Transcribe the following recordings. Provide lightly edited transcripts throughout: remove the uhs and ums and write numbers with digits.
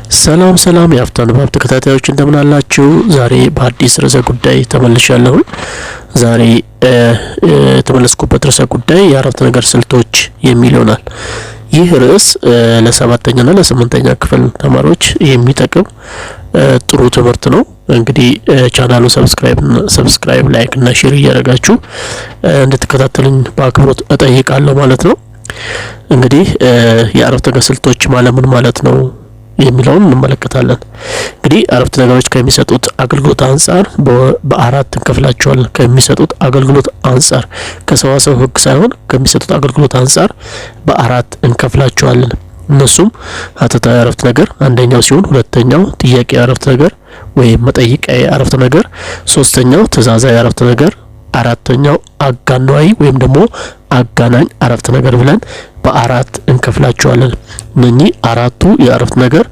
ሰላም የአፍታን ባብ ተከታታዮች እንደምን አላችሁ? ዛሬ በአዲስ ርዕሰ ጉዳይ ተመልሻለሁ። ዛሬ የተመለስኩበት ርዕሰ ጉዳይ የአረፍተ ነገር ስልቶች የሚል ይሆናል። ይህ ርዕስ ለሰባተኛና ለስምንተኛ ክፍል ተማሪዎች የሚጠቅም ጥሩ ትምህርት ነው። እንግዲህ ቻናሉን ሰብስክራይብ ላይክ እና ሼር እያደረጋችሁ እንድትከታተሉኝ በአክብሮት እጠይቃለሁ ማለት ነው። እንግዲህ የአረፍተ ነገር ስልቶች ምን ማለት ነው የሚለውን እንመለከታለን። እንግዲህ አረፍተ ነገሮች ከሚሰጡት አገልግሎት አንፃር በአራት እንከፍላቸዋለን። ከሚሰጡት አገልግሎት አንፃር ከሰዋሰው ህግ ሳይሆን ከሚሰጡት አገልግሎት አንፃር በአራት እንከፍላቸዋለን። እነሱም ሀተታዊ አረፍተ ነገር አንደኛው ሲሆን፣ ሁለተኛው ጥያቄ አረፍተ ነገር ወይም መጠይቃዊ አረፍተ ነገር፣ ሶስተኛው ትእዛዛዊ አረፍተ ነገር፣ አራተኛው አጋኗዊ ወይም ደግሞ አጋናኝ አረፍተ ነገር ብለን በአራት እንከፍላቸዋለን። እነኚህ አራቱ የአረፍተ ነገር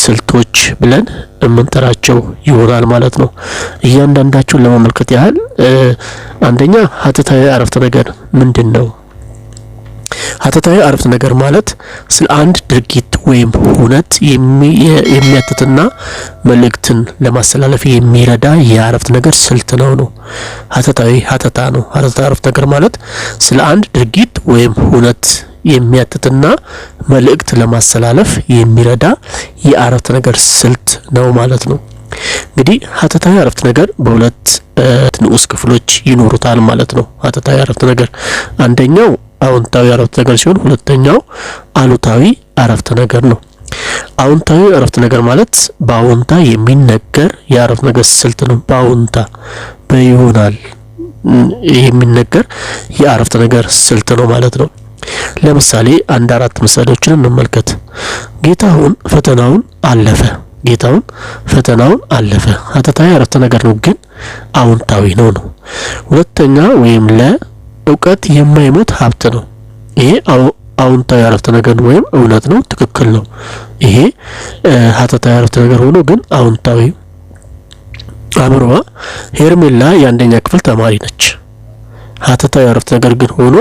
ስልቶች ብለን የምንጠራቸው ይሆናል ማለት ነው። እያንዳንዳቸውን ለመመልከት ያህል አንደኛ ሀተታዊ አረፍተ ነገር ምንድነው? ሀተታዊ አረፍተ ነገር ማለት ስለ አንድ ድርጊት ወይም ሁነት የሚያትትና መልእክትን ለማስተላለፍ የሚረዳ የአረፍተ ነገር ስልት ነው። ሀተታ ነው። ሀተታዊ አረፍተ ነገር ማለት ስለ አንድ ድርጊት ወይም ሁነት የሚያትትና መልእክት ለማስተላለፍ የሚረዳ የአረፍተ ነገር ስልት ነው ማለት ነው። እንግዲህ ሀተታዊ አረፍተ ነገር በሁለት ንዑስ ክፍሎች ይኖሩታል ማለት ነው። ሀተታዊ አረፍተ ነገር አንደኛው አዎንታዊ አረፍተ ነገር ሲሆን፣ ሁለተኛው አሉታዊ አረፍተ ነገር ነው። አዎንታዊ አረፍተ ነገር ማለት በአዎንታ የሚነገር የአረፍተ ነገር ስልት ነው። በአዎንታ በይሆናል የሚነገር የአረፍተ ነገር ስልት ነው ማለት ነው። ለምሳሌ አራት ምሳሌዎችን እንመልከት። ጌታሁን ፈተናውን አለፈ። ሀተታዊ አረፍተ ነገር ነው፣ ግን አዎንታዊ ነው። ሁለተኛ ወይም እውቀት የማይሞት ሀብት ነው። ይሄ አዎንታዊ አረፍተ ነገር ወይም እውነት ነው፣ ትክክል ነው። ይሄ ሀተታዊ አረፍተ ነገር ሆኖ ግን አዎንታዊ። አብርሃ ሄርሜላ የአንደኛ ክፍል ተማሪ ነች። ሀተታዊ አረፍተ ነገር ግን ሆኖ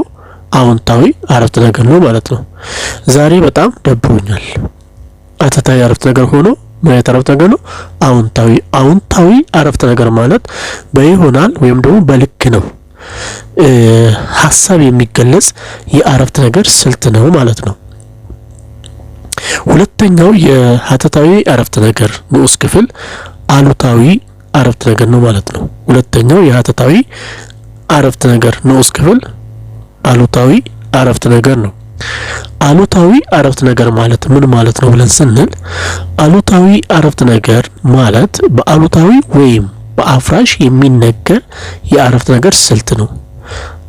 አዎንታዊ አረፍተ ነገር ነው ማለት ነው። ዛሬ በጣም ደብሮኛል። ሀተታዊ አረፍተ ነገር ሆኖ ምን አይነት አረፍተ ነገር ነው? አዎንታዊ አረፍተ ነገር ማለት በይሆናል ወይም ደግሞ በልክ ነው ሐሳብ የሚገለጽ የአረፍተ ነገር ስልት ነው ማለት ነው። ሁለተኛው የሀተታዊ አረፍተ ነገር ንዑስ ክፍል አሉታዊ አረፍተ ነገር ነው ማለት ነው። ሁለተኛው የሀተታዊ አረፍተ ነገር ንዑስ ክፍል አሉታዊ አረፍተ ነገር ነው። አሉታዊ አረፍተ ነገር ማለት ምን ማለት ነው ብለን ስንል፣ አሉታዊ አረፍተ ነገር ማለት በአሉታዊ ወይም በአፍራሽ የሚነገር የአረፍተ ነገር ስልት ነው።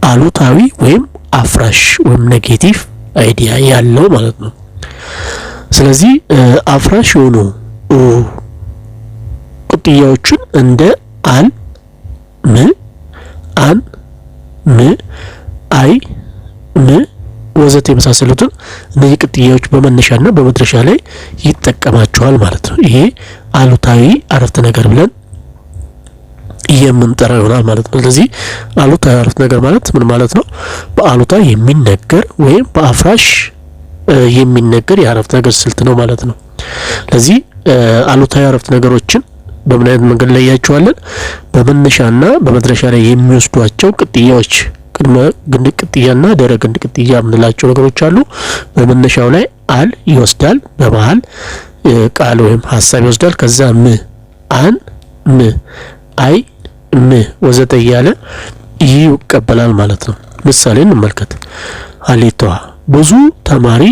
አሉታዊ ወይም አፍራሽ ወይም ኔጌቲቭ አይዲያ ያለው ማለት ነው። ስለዚህ አፍራሽ የሆኑ ቅጥያዎችን እንደ አል፣ ም፣ አን፣ ም፣ አይ፣ ም ወዘተ የመሳሰሉትን እነዚህ ቅጥያዎች በመነሻና በመድረሻ ላይ ይጠቀማቸዋል ማለት ነው። ይሄ አሉታዊ አረፍተ ነገር ብለን የምንጠራው ይሆናል ማለት ነው። ስለዚህ አሉታዊ አረፍተ ነገር ማለት ምን ማለት ነው? በአሉታ የሚነገር ወይም በአፍራሽ የሚነገር የአረፍተ ነገር ስልት ነው ማለት ነው። ስለዚህ አሉታዊ አረፍተ ነገሮችን በምን አይነት መንገድ ላይ ያያቸዋለን? በመነሻና በመድረሻ ላይ የሚወስዷቸው ቅጥያዎች፣ ቅድመ ግንድ ቅጥያና ድህረ ግንድ ቅጥያ የምንላቸው ነገሮች አሉ። በመነሻው ላይ አል ይወስዳል፣ በመሃል ቃል ወይም ሀሳብ ይወስዳል። ከዛ ም፣ አን፣ ም፣ አይ፣ ም ወዘተ እያለ ይቀበላል ማለት ነው። ምሳሌ እንመልከት። ሀሌቷ ብዙ ተማሪ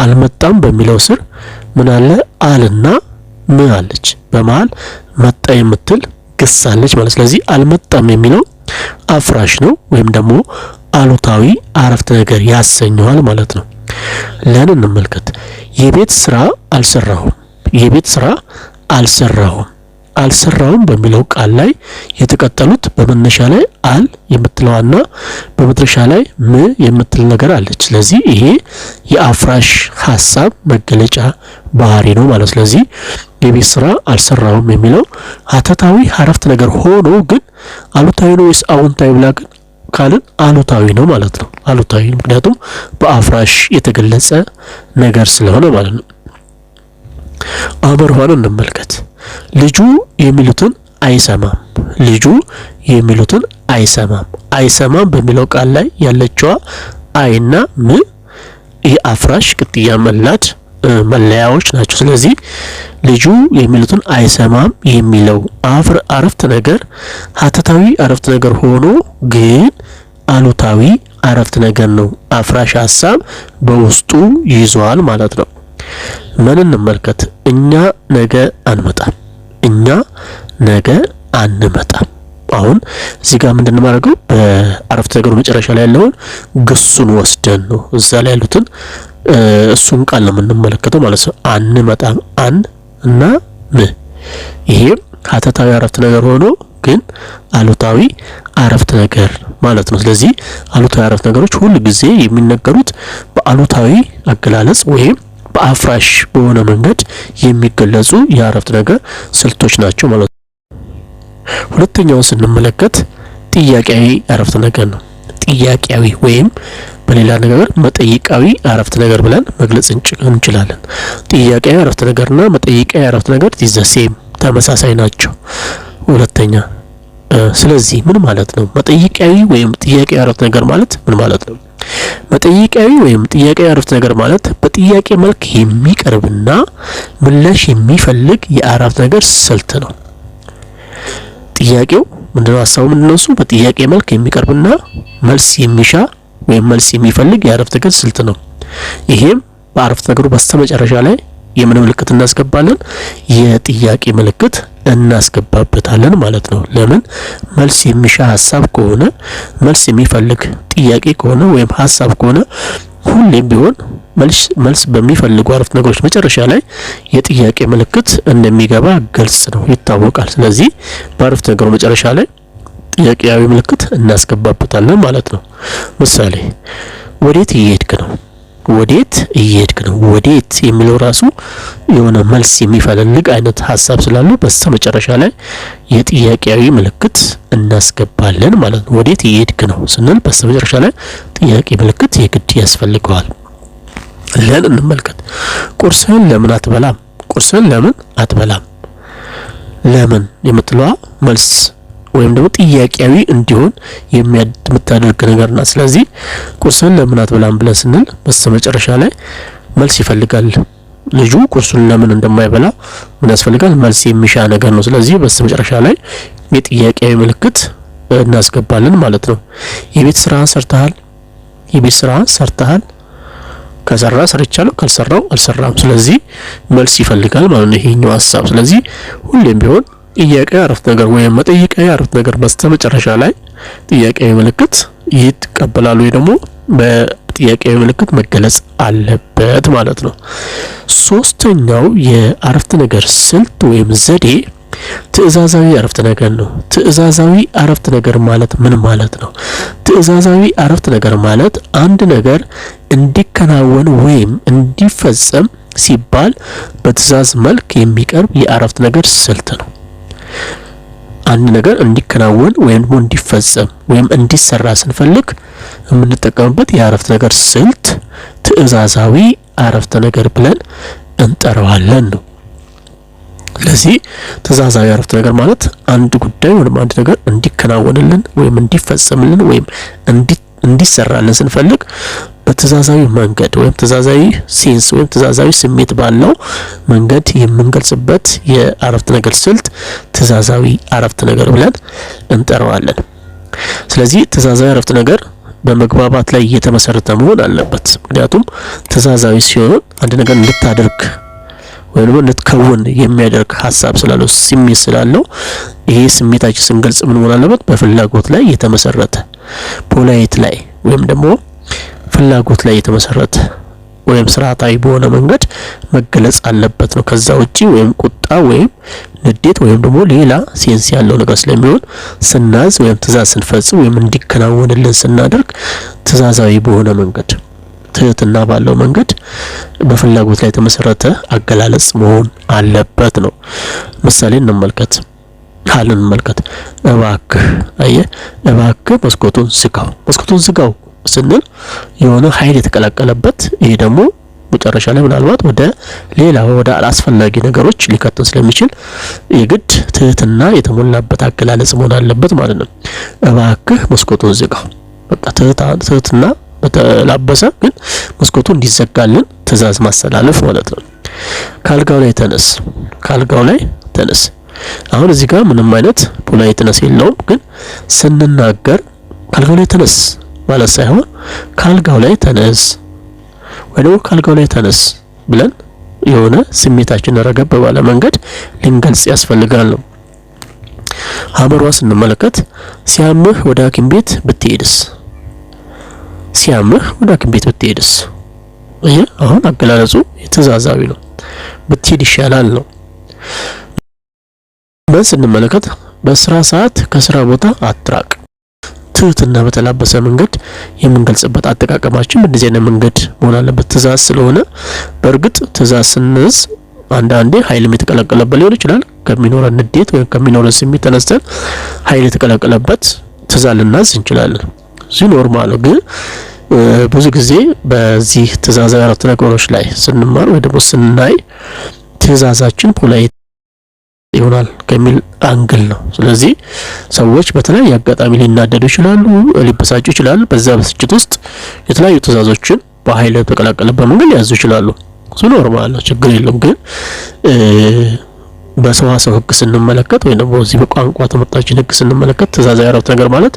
አልመጣም በሚለው ስር ምን አለ? አልና ም አለች። በመሃል መጣ የምትል ግስ አለች ማለት። ስለዚህ አልመጣም የሚለው አፍራሽ ነው ወይም ደግሞ አሉታዊ አረፍተ ነገር ያሰኘዋል ማለት ነው። ለን እንመልከት። የቤት ስራ አልሰራሁም በሚለው ቃል ላይ የተቀጠሉት በመነሻ ላይ አል የምትለዋና በመድረሻ ላይ ም የምትል ነገር አለች። ስለዚህ ይሄ የአፍራሽ ሐሳብ መገለጫ ባህሪ ነው ማለት። ስለዚህ የቤት ስራ አልሰራሁም የሚለው ሀተታዊ አረፍተ ነገር ሆኖ ግን አሉታዊ ነው ወይስ አዎንታዊ ብላ ግን ካልን አሉታዊ ነው ማለት ነው። አሉታዊ ምክንያቱም በአፍራሽ የተገለጸ ነገር ስለሆነ ማለት ነው። አመርኋን እንመልከት። ልጁ የሚሉትን አይሰማም። ልጁ የሚሉትን አይሰማም። አይሰማም በሚለው ቃል ላይ ያለችዋ አይና ም የአፍራሽ ቅጥያ መላድ መለያዎች ናቸው። ስለዚህ ልጁ የሚሉትን አይሰማም የሚለው አረፍተ ነገር ሀተታዊ አረፍተ ነገር ሆኖ ግን አሉታዊ አረፍተ ነገር ነው። አፍራሽ ሐሳብ በውስጡ ይዟል ማለት ነው። ምን እንመልከት? እኛ ነገ አንመጣም። እኛ ነገ አንመጣም። አሁን እዚህ ጋር ምንድነው ማድረገው? በአረፍተ ነገሩ መጨረሻ ላይ ያለውን ግሱን ወስደን ነው እዛ ላይ ያሉትን እሱን ቃል ነው የምንመለከተው ማለት ነው። አንመጣም አን እና ም ይሄ ሀተታዊ አረፍተ ነገር ሆኖ ግን አሉታዊ አረፍተ ነገር ማለት ነው። ስለዚህ አሉታዊ አረፍተ ነገሮች ሁሉ ጊዜ የሚነገሩት በአሉታዊ አገላለጽ ወይም በአፍራሽ በሆነ መንገድ የሚገለጹ የአረፍተ ነገር ስልቶች ናቸው ማለት ነው። ሁለተኛው ስንመለከት ጥያቄያዊ አረፍተ ነገር ነው። ጥያቄያዊ ወይም በሌላ ነገር መጠይቃዊ አረፍተ ነገር ብለን መግለጽ እንችላለን። ጥያቄያዊ አረፍተ ነገርና መጠይቃዊ አረፍተ ነገር ዲዘሴም ተመሳሳይ ናቸው። ሁለተኛ ስለዚህ ምን ማለት ነው? መጠይቃዊ ወይም ጥያቄያዊ አረፍተ ነገር ማለት ምን ማለት ነው? መጠይቃዊ ወይም ጥያቄያዊ አረፍተ ነገር ማለት በጥያቄ መልክ የሚቀርብና ምላሽ የሚፈልግ የአረፍተ ነገር ስልት ነው። ጥያቄው ምንድነው? ሐሳቡ ምንድነው? እሱ በጥያቄ መልክ የሚቀርብና መልስ የሚሻ ወይም መልስ የሚፈልግ የአረፍተ ነገር ስልት ነው። ይሄም በአረፍተ ነገሩ በስተመጨረሻ ላይ የምን ምልክት እናስገባለን? የጥያቄ ምልክት እናስገባበታለን ማለት ነው። ለምን? መልስ የሚሻ ሐሳብ ከሆነ መልስ የሚፈልግ ጥያቄ ከሆነ ወይም ሐሳብ ከሆነ ሁሌም ቢሆን መልስ በሚፈልጉ አረፍተ ነገሮች መጨረሻ ላይ የጥያቄ ምልክት እንደሚገባ ግልጽ ነው፣ ይታወቃል። ስለዚህ በአረፍተ ነገሩ መጨረሻ ላይ ጥያቄያዊ ምልክት እናስገባበታለን ማለት ነው። ምሳሌ ወዴት እየሄድክ ነው? ወዴት እየሄድክ ነው? ወዴት የሚለው ራሱ የሆነ መልስ የሚፈልግ አይነት ሐሳብ ስላለው በስተመጨረሻ ላይ የጥያቄያዊ ምልክት እናስገባለን ማለት ነው። ወዴት እየሄድክ ነው ስንል በስተመጨረሻ ላይ ጥያቄ ምልክት የግድ ያስፈልገዋል። ለን እንመልከት። ቁርስህን ለምን አትበላም? ቁርስህን ለምን አትበላም? ለምን የምትለዋ መልስ ወይም ደግሞ ጥያቄያዊ እንዲሆን የምታደርግ ነገርና ስለዚህ ቁርስህን ለምን አትበላም ብለን ስንል በስተመጨረሻ ላይ መልስ ይፈልጋል። ልጁ ቁርሱን ለምን እንደማይበላ ምን ያስፈልጋል? መልስ የሚሻ ነገር ነው። ስለዚህ በስተመጨረሻ ላይ የጥያቄያዊ ምልክት እናስገባለን ማለት ነው። የቤት ስራ ሰርተሃል? የቤት ስራ ሰርተሃል? ከሰራ ሰርቻለሁ፣ ካልሰራው አልሰራም። ስለዚህ መልስ ይፈልጋል ማለት ነው ይሄኛው ሐሳብ። ስለዚህ ሁሌም ቢሆን ጥያቄያዊ አረፍተ ነገር ወይም መጠይቃዊ አረፍተ ነገር በስተመጨረሻ ላይ ጥያቄያዊ ምልክት ይቀበላሉ ወይ ደግሞ በጥያቄያዊ ምልክት መገለጽ አለበት ማለት ነው። ሶስተኛው የአረፍተ ነገር ስልት ወይም ዘዴ ትዕዛዛዊ አረፍተ ነገር ነው። ትዕዛዛዊ አረፍተ ነገር ማለት ምን ማለት ነው? ትዕዛዛዊ አረፍተ ነገር ማለት አንድ ነገር እንዲከናወን ወይም እንዲፈጸም ሲባል በትዕዛዝ መልክ የሚቀርብ የአረፍተ ነገር ስልት ነው። አንድ ነገር እንዲከናወን ወይም እንዲፈጸም ወይም እንዲሰራ ስንፈልግ የምንጠቀምበት የአረፍተ ነገር ስልት ትዕዛዛዊ አረፍተ ነገር ብለን እንጠራዋለን ነው። ስለዚህ ትዕዛዛዊ አረፍተ ነገር ማለት አንድ ጉዳይ ወይም አንድ ነገር እንዲከናወንልን ወይም እንዲፈጸምልን ወይም እንዲሰራልን ስንፈልግ በትዕዛዛዊ መንገድ ወይም ትዕዛዛዊ ሴንስ ወይም ትዕዛዛዊ ስሜት ባለው መንገድ የምንገልጽበት የአረፍተ ነገር ስልት ትዕዛዛዊ አረፍተ ነገር ብለን እንጠራዋለን። ስለዚህ ትዕዛዛዊ አረፍተ ነገር በመግባባት ላይ የተመሰረተ መሆን አለበት። ምክንያቱም ትዕዛዛዊ ሲሆን አንድ ነገር እንድታደርግ ወይም ደግሞ እንድትከውን የሚያደርግ ሐሳብ ስላለው ስሜት ስላለው ይሄ ስሜታችን ስንገልጽ ምን መሆን አለበት? በፍላጎት ላይ የተመሰረተ ፖላይት ላይ ወይም ደግሞ ፍላጎት ላይ የተመሰረተ ወይም ስርዓታዊ በሆነ መንገድ መገለጽ አለበት ነው። ከዛ ውጪ ወይም ቁጣ ወይም ንዴት ወይም ደግሞ ሌላ ሴንስ ያለው ነገር ስለሚሆን ስናዝ ወይም ትዕዛዝ ስንፈጽም ወይም እንዲከናወንልን ስናደርግ ትዕዛዛዊ በሆነ መንገድ ትህትና ባለው መንገድ በፍላጎት ላይ የተመሰረተ አገላለጽ መሆን አለበት ነው። ምሳሌ እንመልከት። ቃልን እንመልከት። እባክህ አየ እባክህ መስኮቱን ዝጋው ስንል የሆነ ኃይል የተቀላቀለበት ይሄ ደግሞ መጨረሻ ላይ ምናልባት ወደ አላስፈላጊ ነገሮች ሊከተን ስለሚችል የግድ ትህትና የተሞላበት አገላለጽ መሆን አለበት ማለት ነው። እባክህ መስኮቱን ዝጋው። በቃ ትህትና በተላበሰ ግን መስኮቱ እንዲዘጋልን ትእዛዝ ማስተላለፍ ማለት ነው። ካልጋው ላይ ተነስ። አሁን እዚህ ጋር ምንም አይነት ፖላይትነስ የለውም። ግን ስንናገር ካልጋው ላይ ተነስ ማለት ሳይሆን ካልጋው ላይ ተነስ ወይ ካልጋው ላይ ተነስ ብለን የሆነ ስሜታችንን ረገብ ባለ መንገድ ልንገልጽ ያስፈልጋል ነው። ሐመሯ ስንመለከት ሲያምህ ወደ ሐኪም ቤት ብትሄድስ? አሁን አገላለጹ ትእዛዛዊ ነው። ብትሄድ ይሻላል ነው። ስንመለከት በስራ ሰዓት ከስራ ቦታ አትራቅ። ትህትና በተላበሰ መንገድ የምንገልጽበት አጠቃቀማችን በዚህ አይነት መንገድ መሆን አለበት። ትእዛዝ ስለሆነ በእርግጥ ትእዛዝ ስንዝ አንዳንዴ ኃይልም የተቀላቀለበት ሊሆን ይችላል። ከሚኖረን ንዴት ወይም ከሚኖረን ስሜት ተነስተን ኃይል የተቀላቀለበት ትእዛዝ ልናዝ እንችላለን። እዚህ ኖርማል ነው። ግን ብዙ ጊዜ በዚህ ትእዛዛዊ አረፍተ ነገሮች ላይ ስንማር ወይ ደግሞ ስናይ ትእዛዛችን ፖላይት ይሆናል ከሚል አንግል ነው። ስለዚህ ሰዎች በተለያየ አጋጣሚ ሊናደዱ ይችላሉ፣ ሊበሳጩ ይችላሉ። በዛ ብስጭት ውስጥ የተለያዩ ትእዛዞችን በኃይል የተቀላቀለበት መንገድ ሊያዙ ይችላሉ። እሱ ኖርማል ነው፣ ችግር የለም። ግን በሰዋሰው ሕግ ስንመለከት ወይ ደግሞ እዚህ በቋንቋ ትምህርታችን ሕግ ስንመለከት ትእዛዛዊ አረፍተ ነገር ማለት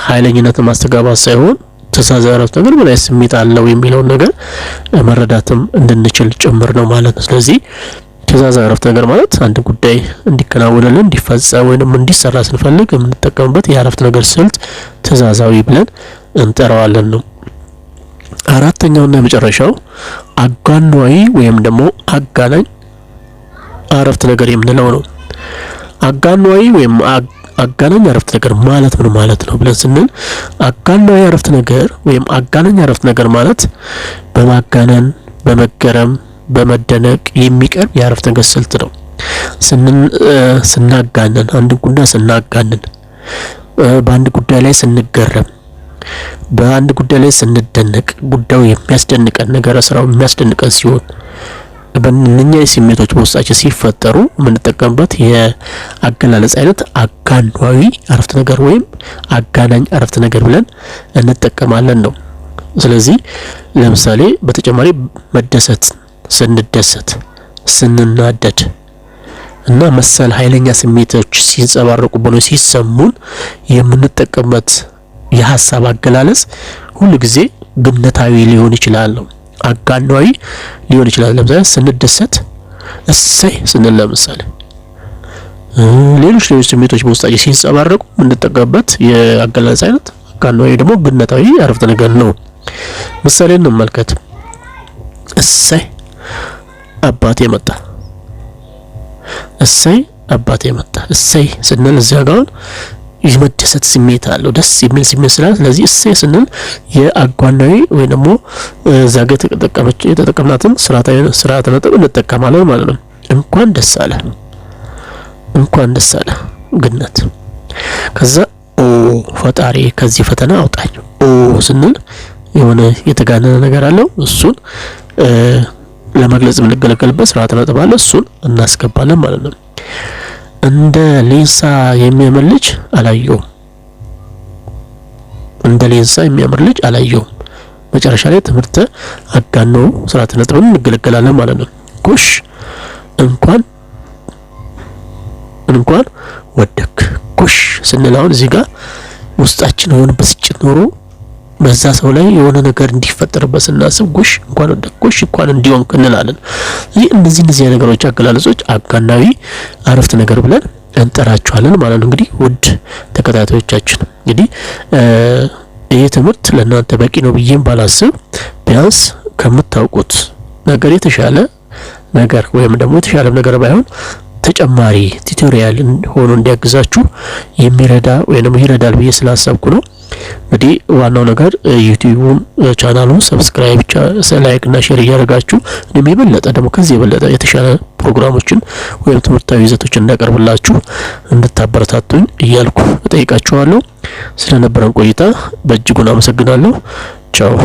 ኃይለኝነትን ማስተጋባት ሳይሆን ትእዛዛዊ አረፍተ ነገር ምን አይነት ስሜት አለው የሚለውን ነገር መረዳትም እንድንችል ጭምር ነው ማለት ነው። ስለዚህ ትእዛዛዊ አረፍተ ነገር ማለት አንድ ጉዳይ እንዲከናወንልን እንዲፈጸም ወይንም እንዲሰራ ስንፈልግ የምንጠቀምበት የአረፍተ ነገር ስልት ትእዛዛዊ ብለን እንጠራዋለን ነው። አራተኛውና የመጨረሻው አጋኗዊ ወይም ደግሞ አጋናኝ አረፍተ ነገር የምንለው ነው። አጋኗዊ ወይም አጋናኝ አረፍተ ነገር ማለት ምን ማለት ነው ብለን ስንል አጋኗዊ አረፍተ ነገር ወይም አጋናኝ አረፍተ ነገር ማለት በማጋነን በመገረም በመደነቅ የሚቀርብ የአረፍተ ነገር ስልት ነው። ስናጋነን አንድ ጉዳይ ስናጋነን፣ በአንድ ጉዳይ ላይ ስንገረም፣ በአንድ ጉዳይ ላይ ስንደነቅ፣ ጉዳዩ የሚያስደንቀን ነገር ስራው የሚያስደንቀን ሲሆን በእነኛ ስሜቶች በውስጣችን ሲፈጠሩ የምንጠቀምበት የአገላለጽ አይነት አጋኗዊ አረፍተ ነገር ወይም አጋናኝ አረፍተ ነገር ብለን እንጠቀማለን ነው። ስለዚህ ለምሳሌ በተጨማሪ መደሰት፣ ስንደሰት፣ ስንናደድ እና መሰል ኃይለኛ ስሜቶች ሲንጸባረቁብን ሲሰሙን የምንጠቀምበት የሐሳብ አገላለጽ ሁሉ ጊዜ ግምታዊ ሊሆን ይችላል ነው። አጋኗዊ ሊሆን ይችላል። ለምሳሌ ስንደሰት እሰይ ስንል፣ ለምሳሌ ሌሎች ስሜቶች በውስጣችን ሲንጸባረቁ የምንጠቀምበት የአገላለጽ አይነት አጋኗዊ ደግሞ ግምታዊ አረፍተ ነገር ነው። ምሳሌ እንመልከት። እሰይ አባቴ መጣ። እሰይ አባቴ መጣ። እሰይ ስንል እዚያ ጋር የመደሰት ስሜት አለው፣ ደስ የሚል ስሜት ስላለ ስለዚህ እሰይ ስንል የአጋኗዊ ወይ ደግሞ እዛ ጋር የተጠቀምናትን ስርዓተ ነጥብ እንጠቀማለን ማለት ነው። እንኳን ደስ አለ፣ እንኳን ደስ አለ ግነት። ከዛ ኦ ፈጣሪ ከዚህ ፈተና አውጣኝ። ኦ ስንል የሆነ የተጋነነ ነገር አለው። እሱን ለመግለጽ የምንገለገልበት ስርዓተ ነጥብ አለ። እሱን እናስገባለን ማለት ነው። እንደ ሌንሳ የሚያምር ልጅ አላየሁም። እንደ ሌንሳ የሚያምር ልጅ አላየሁም። መጨረሻ ላይ ትምህርተ አጋኖ ስርዓተ ነጥብን እንገለገላለን ማለት ነው። ጎሽ እንኳን ወደክ። ጎሽ ስንል አሁን እዚህ ጋር ውስጣችን የሆነ ብስጭት ኖሮ በዛ ሰው ላይ የሆነ ነገር እንዲፈጠርበት ስናስብ ጎሽ እንኳን ወደክ፣ ጎሽ እንኳን እንዲሆን እንላለን። ይህ እነዚህ ነገሮች አገላለጾች አጋናዊ አረፍተ ነገር ብለን እንጠራቸዋለን ማለት ነው። እንግዲህ ውድ ተከታታዮቻችን እንግዲህ ይሄ ትምህርት ለእናንተ በቂ ነው ብዬም ባላስብ ቢያንስ ከምታውቁት ነገር የተሻለ ነገር ወይም ደግሞ የተሻለ ነገር ባይሆን ተጨማሪ ቱቶሪያል ሆኖ እንዲያግዛችሁ የሚረዳ ወይንም ይረዳል ብዬ ስላሰብኩ ነው። እንግዲህ ዋናው ነገር ዩቲዩብን ቻናሉን ሰብስክራይብ፣ ላይክ እና ሼር እያደረጋችሁ እኔም የበለጠ ደግሞ ከዚህ የበለጠ የተሻለ ፕሮግራሞችን ወይም ትምህርታዊ ይዘቶችን እንዳቀርብላችሁ እንድታበረታቱኝ እያልኩ እጠይቃችኋለሁ። ስለነበረን ቆይታ በእጅጉ አመሰግናለሁ። ቻው።